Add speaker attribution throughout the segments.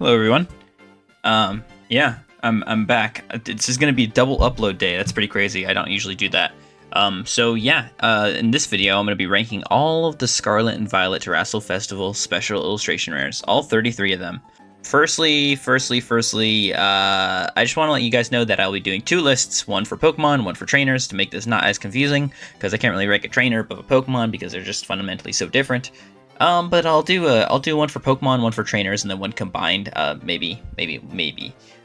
Speaker 1: Hello everyone. Yeah, I'm back. This is gonna be double upload day. That's pretty crazy. I don't usually do that. In this video, I'm gonna be ranking all of the Scarlet and Violet Terastal Festival special illustration rares, all 33 of them. Firstly, I just want to let you guys know that I'll be doing two lists, one for Pokemon, one for trainers, to make this not as confusing, because I can't really rank a trainer above a Pokemon because they're just fundamentally so different. But I'll do one for Pokemon, one for trainers, and then one combined. Maybe.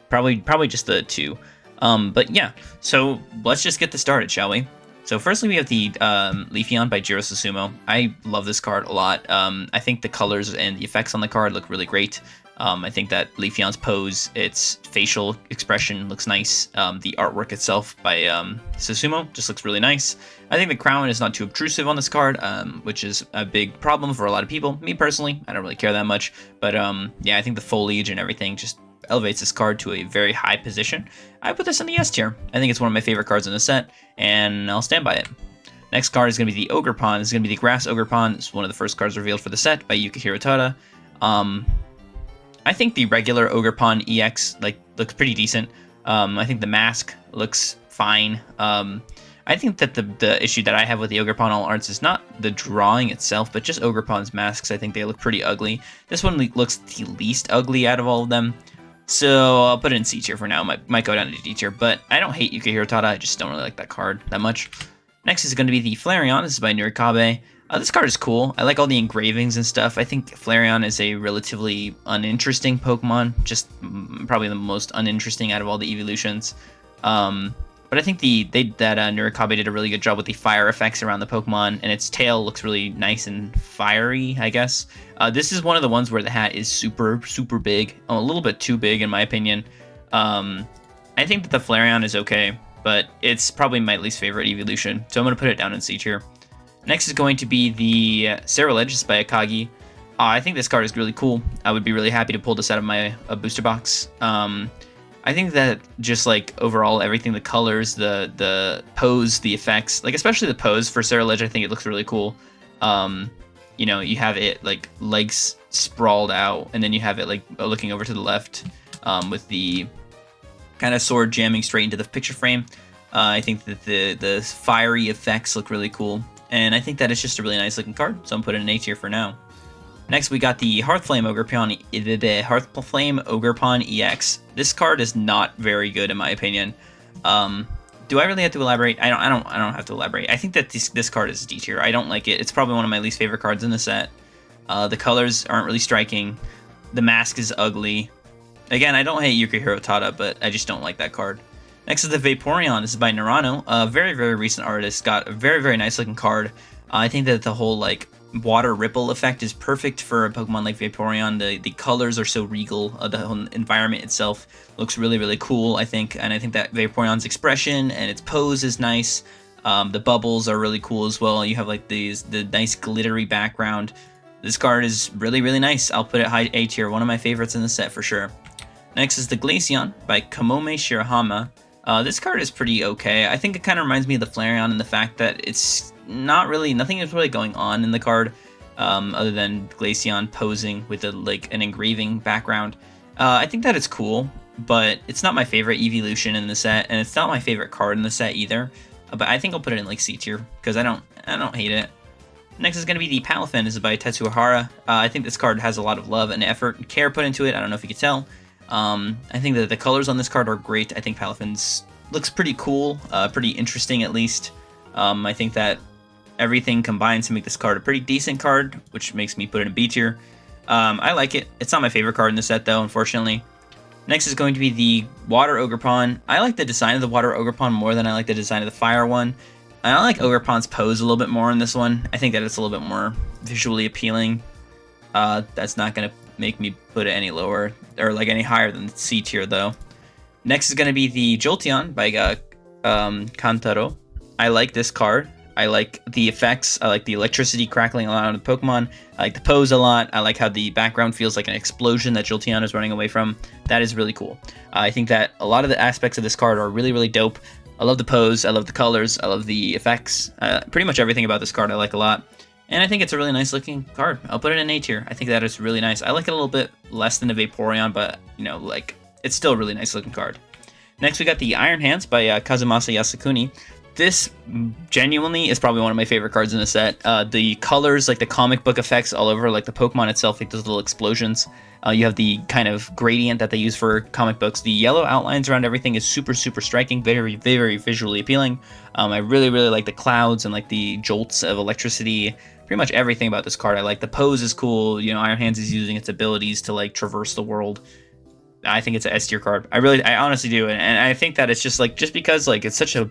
Speaker 1: Probably just the two. But yeah. So let's just get this started, shall we? So firstly, we have the Leafeon by Jiro Susumu. I love this card a lot. I think the colors and the effects on the card look really great. I think that Leafeon's pose, its facial expression looks nice. The artwork itself by Susumu just looks really nice. I think the crown is not too obtrusive on this card, which is a big problem for a lot of people. Me personally, I don't really care that much. But yeah, I think the foliage and everything just elevates this card to a very high position. I put this in the S tier. I think it's one of my favorite cards in the set, and I'll stand by it. Next card is going to be the Ogerpon. This is going to be the Grass Ogerpon. It's one of the first cards revealed for the set by Yukihiro Tada. I think the regular Ogerpon EX looks pretty decent. I think the mask looks fine. I think that the issue that I have with the Ogerpon All Arts is not the drawing itself, but just Ogerpon's masks. I think they look pretty ugly. This one looks the least ugly out of all of them. So I'll put it in C tier for now. Might go down to D tier, but I don't hate Yukihiro Tada. I just don't really like that card that much. Next is going to be the Flareon. This is by Nurikabe. This card is cool. I like all the engravings and stuff. I think Flareon is a relatively uninteresting Pokemon, just probably the most uninteresting out of all the evolutions. But I think that Nurikabe did a really good job with the fire effects around the Pokemon, and its tail looks really nice and fiery, I guess. This is one of the ones where the hat is super big, a little bit too big in my opinion. I think that the Flareon is okay, but it's probably my least favorite evolution, so I'm going to put it down in C tier. Next is going to be the Ceruledge by Akagi. I think this card is really cool. I would be really happy to pull this out of my booster box. I think that just like overall everything, the colors, the pose, the effects, like especially the pose for Ceruledge, I think it looks really cool. You know, you have it like legs sprawled out, and then you have it like looking over to the left with the kind of sword jamming straight into the picture frame. I think that the fiery effects look really cool. And I think that it's just a really nice looking card, so I'm putting it in A tier for now. Next, we got the Hearthflame Ogerpon EX. This card is not very good in my opinion. Do I really have to elaborate? I don't have to elaborate. I think that this card is D tier. I don't like it. It's probably one of my least favorite cards in the set. The colors aren't really striking. The mask is ugly. Again, I don't hate Yukihiro Tada, but I just don't like that card. Next is the Vaporeon. This is by Narano. A very recent artist. Got a very nice looking card. I think that the whole like water ripple effect is perfect for a Pokemon like Vaporeon. The colors are so regal. The whole environment itself looks really cool, I think. And I think that Vaporeon's expression and its pose is nice. The bubbles are really cool as well. You have like the nice glittery background. This card is really nice. I'll put it high A tier. One of my favorites in the set for sure. Next is the Glaceon by Kamome Shirahama. This card is pretty okay. I think it kind of reminds me of the Flareon in the fact that it's nothing is really going on in the card other than Glaceon posing with an engraving background. I think that it's cool, but it's not my favorite evolution in the set, and it's not my favorite card in the set either. But I think I'll put it in like C tier because I don't hate it. Next is going to be the Palafin. This is by Tetsuo Hara. I think this card has a lot of love and effort and care put into it. I don't know if you could tell. I think that the colors on this card are great. I think Palafin's looks pretty cool, pretty interesting at least. I think that everything combines to make this card a pretty decent card, which makes me put it in B tier. I like it. It's not my favorite card in the set though, unfortunately. Next is going to be the Water Ogerpon. I like the design of the Water Ogerpon more than I like the design of the Fire one. I like Ogerpon's pose a little bit more in this one. I think that it's a little bit more visually appealing. That's not going to make me put it any lower or like any higher than C tier though. Next is going to be the Jolteon by Kantaro. I like this card. I like the effects. I like the electricity crackling a lot on the Pokemon. I like the pose a lot. I like how the background feels like an explosion that Jolteon is running away from. That is really cool. I think that a lot of the aspects of this card are really dope. I love the pose. I love the colors. I love the effects. Pretty much everything about this card I like a lot. And I think it's a really nice looking card. I'll put it in A tier. I think that is really nice. I like it a little bit less than a Vaporeon, but, you know, like, it's still a really nice looking card. Next, we got the Iron Hands by Kazumasa Yasukuni. This genuinely is probably one of my favorite cards in the set. The colors, like the comic book effects all over, like the Pokemon itself, like those little explosions. You have the kind of gradient that they use for comic books. The yellow outlines around everything is super, super striking, very, very visually appealing. I really, really like the clouds and like the jolts of electricity. Pretty much everything about this card I like. The pose is cool. You know, Iron Hands is using its abilities to like traverse the world. I think it's an S tier card. I honestly do, and I think that it's just because like it's such a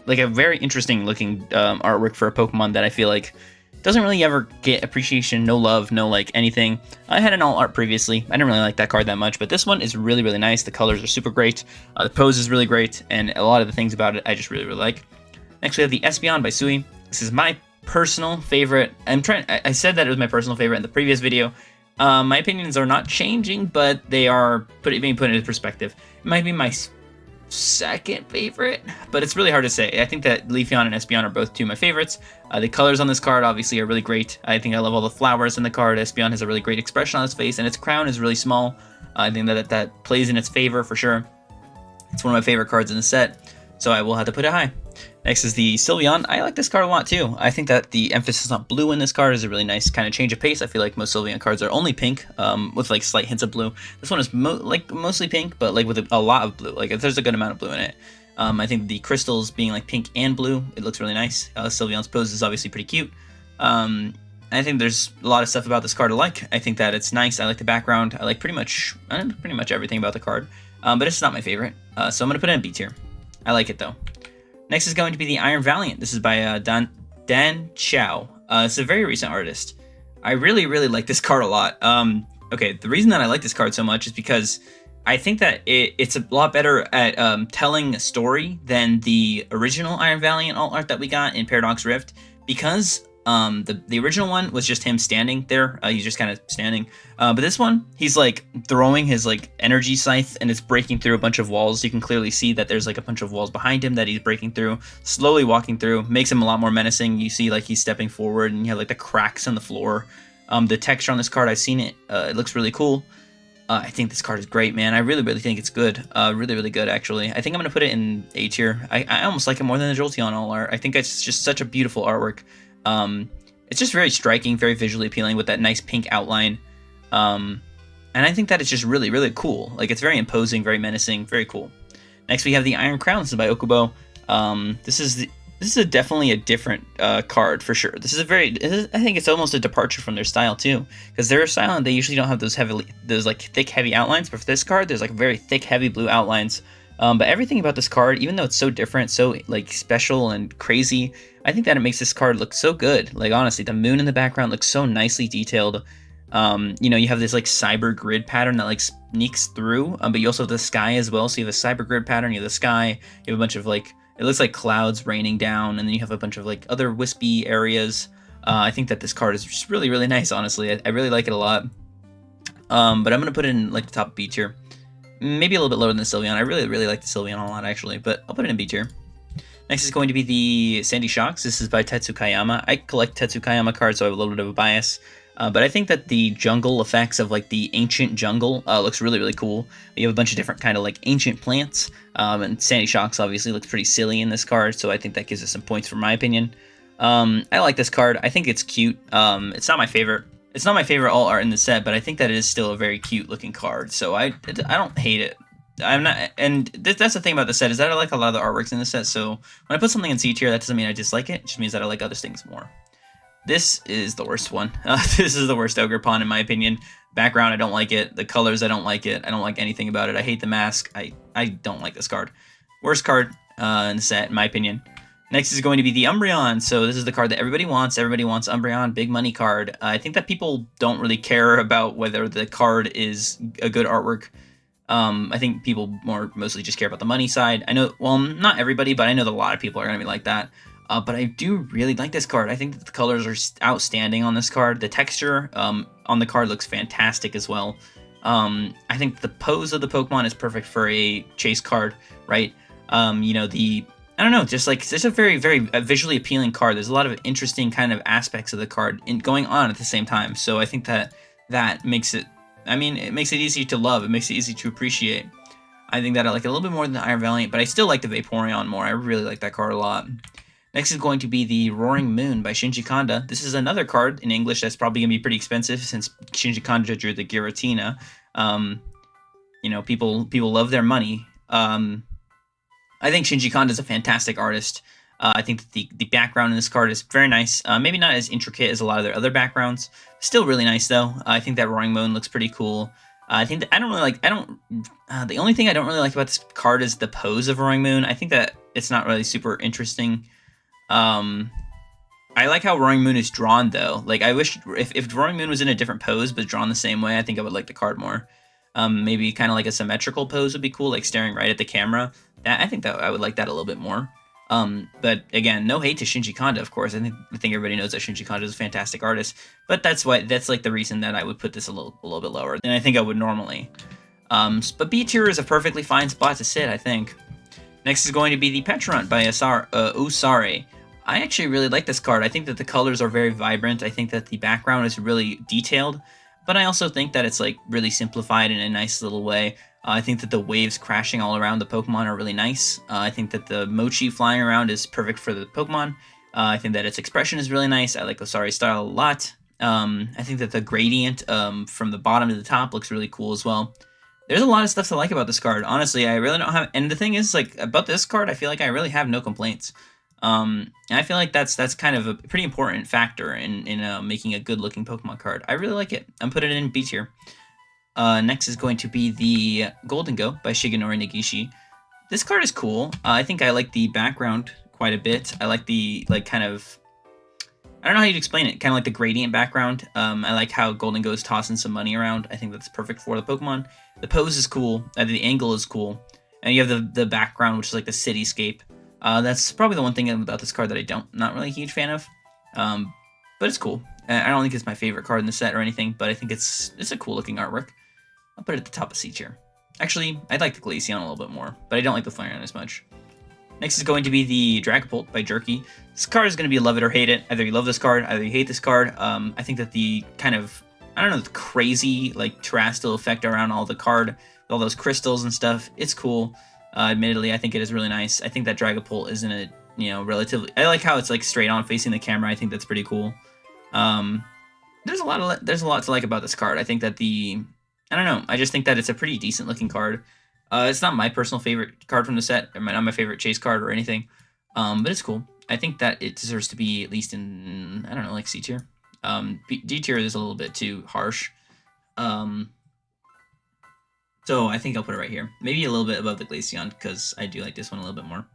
Speaker 1: very interesting looking artwork for a Pokemon that I feel like doesn't really ever get appreciation, no love, no like anything. I had an alt art previously. I didn't really like that card that much, but this one is really, really nice. The colors are super great. The pose is really great, and a lot of the things about it I just really, really like. Next, we have the Espeon by Sui. This is my personal favorite. I said that it was my personal favorite in the previous video. My opinions are not changing, but they are being put into perspective. It might be my second favorite, but it's really hard to say. I think that Leafeon and Espeon are both two of my favorites. The colors on this card obviously are really great. I think I love all the flowers in the card. Espeon has a really great expression on its face, and its crown is really small. I think that plays in its favor for sure. It's one of my favorite cards in the set, so I will have to put it high. Next is the Sylveon. I like this card a lot too. I think that the emphasis on blue in this card is a really nice kind of change of pace. I feel like most Sylveon cards are only pink, with like slight hints of blue. This one is mostly pink, but like with a lot of blue. Like there's a good amount of blue in it. I think the crystals being like pink and blue, it looks really nice. Sylveon's pose is obviously pretty cute. I think there's a lot of stuff about this card I like. I think that it's nice. I like the background. I like pretty much everything about the card, but it's not my favorite. So I'm gonna put it in B tier. I like it though. Next is going to be the Iron Valiant. This is by Dan Chow. It's a very recent artist. I really, really like this card a lot. Okay, the reason that I like this card so much is because I think that it's a lot better at telling a story than the original Iron Valiant alt art that we got in Paradox Rift, because the original one was just him standing there. He's just kind of standing. But this one, he's like throwing his like energy scythe, and it's breaking through a bunch of walls. You can clearly see that there's like a bunch of walls behind him that he's breaking through, slowly walking through. Makes him a lot more menacing. You see like he's stepping forward, and you have like the cracks in the floor. The texture on this card, I've seen it. It looks really cool. I think this card is great, man. I really, really think it's good. Really, really good, actually. I think I'm going to put it in A tier. I almost like it more than the Jolteon alt art. I think it's just such a beautiful artwork. It's just very striking, very visually appealing with that nice pink outline. And I think that it's just really, really cool. Like, it's very imposing, very menacing, very cool. Next, we have the Iron Crown. This is by Okubo. This is definitely a different card for sure. I think it's almost a departure from their style too, because their style, they usually don't have those like thick, heavy outlines. But for this card, there's like very thick, heavy blue outlines. But everything about this card, even though it's so different, so like special and crazy, I think that it makes this card look so good. Like honestly, the moon in the background looks so nicely detailed. You know, you have this like cyber grid pattern that like sneaks through, but you also have the sky as well. So you have a cyber grid pattern, you have the sky, you have a bunch of like, it looks like clouds raining down, and then you have a bunch of like other wispy areas. I think that this card is just really, really nice, honestly. I really like it a lot. But I'm going to put it in like the top B tier. Maybe a little bit lower than the Sylveon. I really, really like the Sylveon a lot, actually, but I'll put it in B tier. Next is going to be the Sandy Shocks. This is by Tetsukayama. I collect Tetsukayama cards, so I have a little bit of a bias. But I think that the jungle effects of like the ancient jungle looks really, really cool. You have a bunch of different kind of like ancient plants, and Sandy Shocks obviously looks pretty silly in this card, so I think that gives us some points for my opinion. I like this card. I think it's cute. It's not my favorite. It's not my favorite alt art in the set, but I think that it is still a very cute looking card, so I don't hate it. I'm not, and that's the thing about the set, is that I like a lot of the artworks in the set, so when I put something in C tier, that doesn't mean I dislike it. It just means that I like other things more. This is the worst one. This is the worst Ogerpon in my opinion. Background, I don't like it. The colors, I don't like it. I don't like anything about it. I hate the mask. I don't like this card. Worst card in the set, in my opinion. Next is going to be the Umbreon. So this is the card that everybody wants. Everybody wants Umbreon, big money card. I think that people don't really care about whether the card is a good artwork. I think people mostly just care about the money side. I know, well, not everybody, but I know that a lot of people are going to be like that. But I do really like this card. I think that the colors are outstanding on this card. The texture on the card looks fantastic as well. I think the pose of the Pokemon is perfect for a chase card, right? You know, I don't know, just like it's a very, very visually appealing card. There's a lot of interesting kind of aspects of the card going on at the same time. So I think that makes it, I mean, it makes it easy to love. It makes it easy to appreciate. I think that I like it a little bit more than the Iron Valiant, but I still like the Vaporeon more. I really like that card a lot. Next is going to be the Roaring Moon by Shinji Kanda. This is another card in English that's probably going to be pretty expensive since Shinji Kanda drew the Giratina. You know, people love their money. I think Shinji Kanda is a fantastic artist. I think that the background in this card is very nice. Maybe not as intricate as a lot of their other backgrounds. Still really nice though. I think that Roaring Moon looks pretty cool. I think that I don't really like. The only thing I don't really like about this card is the pose of Roaring Moon. I think that it's not really super interesting. I like how Roaring Moon is drawn though. Like I wish if Roaring Moon was in a different pose but drawn the same way, I think I would like the card more. Maybe kind of like a symmetrical pose would be cool, like staring right at the camera. I think that I would like that a little bit more. But again, no hate to Shinji Kanda, of course. I think everybody knows that Shinji Kanda is a fantastic artist. But that's like the reason that I would put this a little bit lower than I think I would normally. But B tier is a perfectly fine spot to sit, I think. Next is going to be the Petrant by Usare. I actually really like this card. I think that the colors are very vibrant. I think that the background is really detailed. But I also think that it's like really simplified in a nice little way. I think that the waves crashing all around the Pokemon are really nice. I think that the Mochi flying around is perfect for the Pokemon. I think that its expression is really nice. I like Osari's style a lot. I think that the gradient from the bottom to the top looks really cool as well. There's a lot of stuff to like about this card. Honestly, I really don't have... And the thing is, like, about this card, I feel like I really have no complaints. And I feel like that's kind of a pretty important factor in making a good-looking Pokemon card. I really like it. I'm putting it in B tier. Next is going to be the Golden Go by Shigenori Negishi. This card is cool. I think I like the background quite a bit. I like the, like, kind of... I don't know how you'd explain it. Kind of like the gradient background. I like how Golden Go is tossing some money around. I think that's perfect for the Pokemon. The pose is cool. The angle is cool. And you have the background, which is like the cityscape. That's probably the one thing about this card that not really a huge fan of. But it's cool. I don't think it's my favorite card in the set or anything, but I think it's a cool looking artwork. I'll put it at the top of C tier. Actually, I'd like the Glaceon a little bit more, but I don't like the Flareon as much. Next is going to be the Dragapult by Jerky. This card is going to be love it or hate it. Either you love this card, either you hate this card. I think that the kind of, I don't know, the crazy like Terastal effect around all the card, with all those crystals and stuff, it's cool. Admittedly, I think it is really nice. I think that Dragapult is in a, relatively... I like how it's like straight on facing the camera. I think that's pretty cool. There's a lot to like about this card. I think that I don't know. I just think that it's a pretty decent looking card. It's not my personal favorite card from the set. Or not my favorite chase card or anything. But it's cool. I think that it deserves to be at least in, I don't know, like C tier. D tier is a little bit too harsh. So I think I'll put it right here. Maybe a little bit above the Glaceon, because I do like this one a little bit more.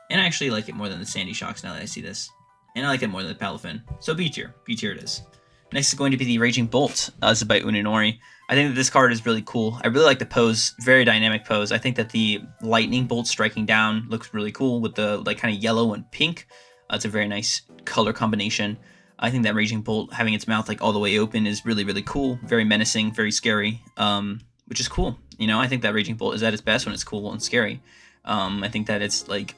Speaker 1: And I actually like it more than the Sandy Shocks now that I see this. And I like it more than the Palafin. So B tier. B tier it is. Next is going to be the Raging Bolt. This is by Uninori. I think that this card is really cool. I really like the pose. Very dynamic pose. I think that the lightning bolt striking down looks really cool with the like kind of yellow and pink. It's a very nice color combination. I think that Raging Bolt having its mouth like all the way open is really, really cool. Very menacing, very scary, which is cool. I think that Raging Bolt is at its best when it's cool and scary. I think that it's like,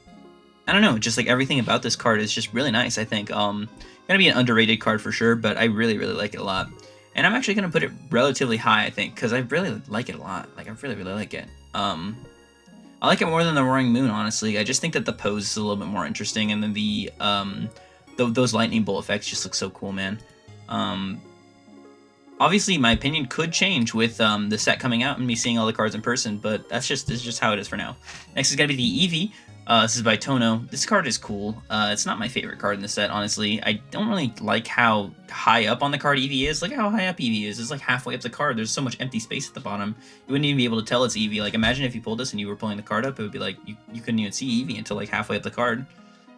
Speaker 1: I don't know, just like everything about this card is just really nice, I think. Gonna be an underrated card for sure, but I really, really like it a lot. And I'm actually gonna put it relatively high, I think, because I really like it a lot. Like, I really, really like it. I like it more than the Roaring Moon, honestly. I just think that the pose is a little bit more interesting, and then those lightning bolt effects just look so cool, man. Obviously, my opinion could change with the set coming out and me seeing all the cards in person, but this is just how it is for now. Next is gonna be the Eevee. This is by Tono. This card is cool. It's not my favorite card in the set, honestly. I don't really like how high up on the card Eevee is. Look how high up Eevee is. It's like halfway up the card. There's so much empty space at the bottom. You wouldn't even be able to tell it's Eevee. Like, imagine if you pulled this and you were pulling the card up, it would be like, you couldn't even see Eevee until like halfway up the card.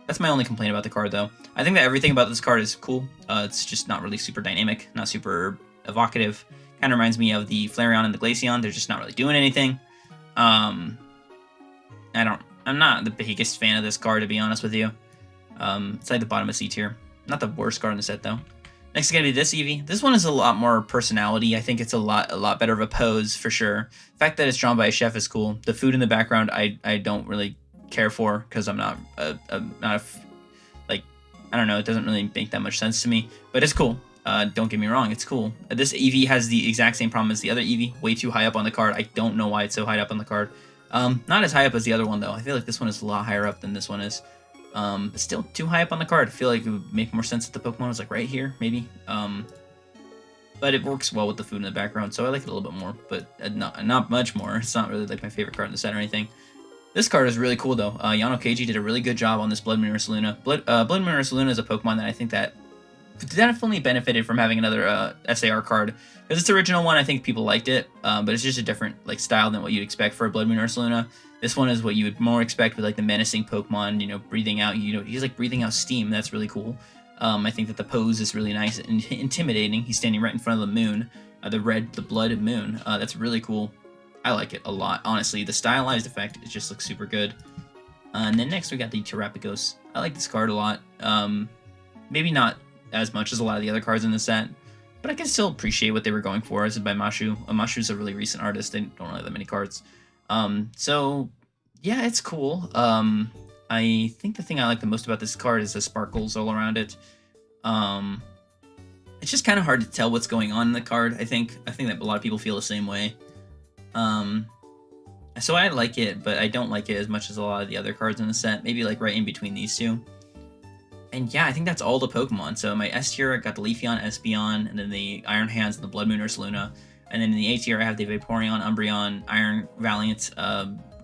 Speaker 1: That's my only complaint about the card, though. I think that everything about this card is cool. It's just not really super dynamic, not super evocative. Kind of reminds me of the Flareon and the Glaceon. They're just not really doing anything. I'm not the biggest fan of this card, to be honest with you. It's like the bottom of C tier. Not the worst card in the set, though. Next is going to be this Eevee. This one is a lot more personality. I think it's a lot better of a pose, for sure. The fact that it's drawn by a chef is cool. The food in the background, I don't really care for because I'm not like, I don't know, it doesn't really make that much sense to me, but it's cool. Don't get me wrong, it's cool. This Eevee has the exact same problem as the other Eevee, way too high up on the card. I don't know why it's so high up on the card. Not as high up as the other one though. I feel like this one is a lot higher up than this one is. But still too high up on the card. I feel like it would make more sense if the Pokemon was like right here, maybe. But it works well with the food in the background, so I like it a little bit more, but not much more. It's not really like my favorite card in the set or anything. This card is really cool though. Yano Keiji did a really good job on this Blood Moon Ursaluna. Blood Moon Ursaluna is a Pokemon that I think that definitely benefited from having another SAR card, because its original one, I think people liked it, but it's just a different like style than what you'd expect for a Blood Moon Ursaluna. This one is what you would more expect with like the menacing Pokemon, you know, breathing out, you know, he's like breathing out steam. That's really cool. I think that the pose is really nice and intimidating. He's standing right in front of the moon, the blood moon. That's really cool. I like it a lot, honestly. The stylized effect, it just looks super good. And then next we got the Terapagos. I like this card a lot. Maybe not as much as a lot of the other cards in the set, but I can still appreciate what they were going for. This is by Mashu. Mashu's a really recent artist. They don't really have that many cards. So yeah, it's cool. I think the thing I like the most about this card is the sparkles all around it. It's just kind of hard to tell what's going on in the card. I think that a lot of people feel the same way. So I like it, but I don't like it as much as a lot of the other cards in the set. Maybe like right in between these two. And yeah, I think that's all the Pokemon. So my S tier, I got the Leafeon, Espeon, and then the Iron Hands and the Blood Moon Ursaluna. And then in the A tier, I have the Vaporeon, Umbreon, Iron Valiant,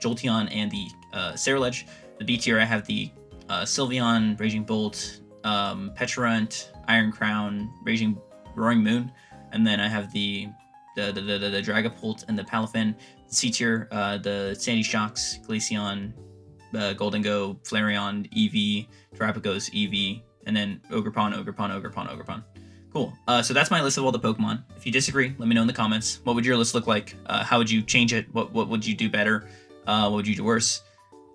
Speaker 1: Jolteon, and the Cerulege. The B tier, I have the Sylveon, Raging Bolt, Petrarunt, Iron Crown, Roaring Moon. And then I have the Dragapult and the Palafin. C tier, the Sandy Shocks, Glaceon, Golden Go, Flareon, Eevee, Terapagos, Eevee, and then Ogerpon. Cool. So that's my list of all the Pokemon. If you disagree, let me know in the comments. What would your list look like? How would you change it? What would you do better? What would you do worse?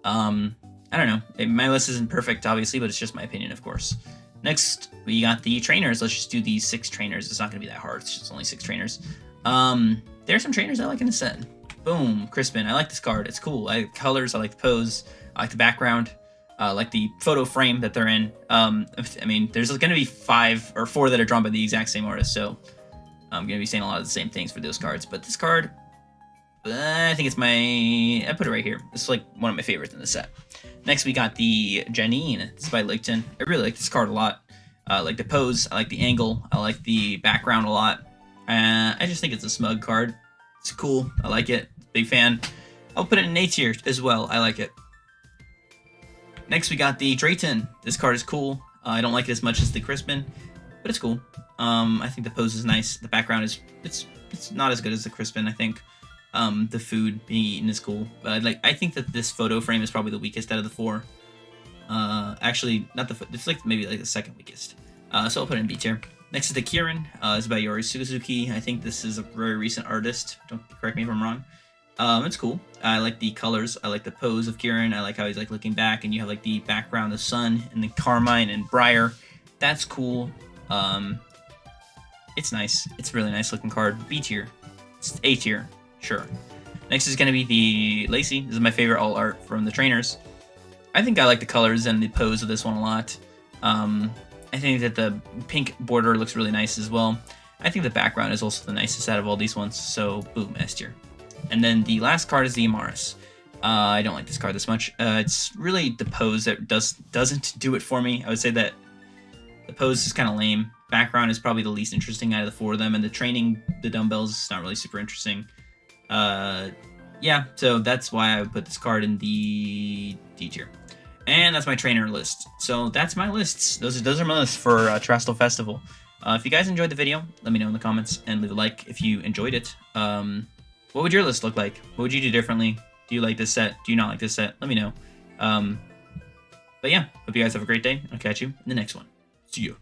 Speaker 1: I don't know. My list isn't perfect, obviously, but it's just my opinion, of course. Next, we got the trainers. Let's just do these 6 trainers. It's not going to be that hard. It's just only 6 trainers. There are some trainers I like in the set. Boom, Crispin. I like this card. It's cool. I like the colors. I like the pose. I like the background. I like the photo frame that they're in. I mean, there's going to be 5 or 4 that are drawn by the exact same artist, so I'm going to be saying a lot of the same things for those cards. But this card, I think it's I put it right here. It's like one of my favorites in the set. Next, we got the Janine. This is by Licton. I really like this card a lot. I like the pose. I like the angle. I like the background a lot. I just think it's a smug card. It's cool. I like it. Big fan. I'll put it in A tier as well. I like it. Next, we got the Drayton. This card is cool. I don't like it as much as the Crispin, but it's cool. I think the pose is nice. The background is it's not as good as the Crispin, I think. The food being eaten is cool, but I think that this photo frame is probably the weakest out of the 4. Actually, not it's like maybe like the second weakest. So I'll put it in B tier. Next is the Kirin. It's by Yori Suzuki. I think this is a very recent artist. Don't correct me if I'm wrong. It's cool. I like the colors. I like the pose of Kirin. I like how he's like looking back, and you have like the background, the sun, and the Carmine and Briar. That's cool. It's nice. It's a really nice looking card. B tier. It's A tier. Sure. Next is going to be the Lacey. This is my favorite all art from the trainers. I think I like the colors and the pose of this one a lot. I think that the pink border looks really nice as well. I think the background is also the nicest out of all these ones, so boom, S tier. And then the last card is the Amaris. I don't like this card this much. It's really the pose that doesn't do it for me. I would say that the pose is kind of lame. Background is probably the least interesting out of the 4 of them, and the training, the dumbbells, is not really super interesting. Yeah, so that's why I would put this card in the D tier. And that's my trainer list. So that's my lists. Those are my lists for Terastal Festival. If you guys enjoyed the video, let me know in the comments and leave a like if you enjoyed it. What would your list look like? What would you do differently? Do you like this set? Do you not like this set? Let me know. But yeah, hope you guys have a great day. I'll catch you in the next one. See you.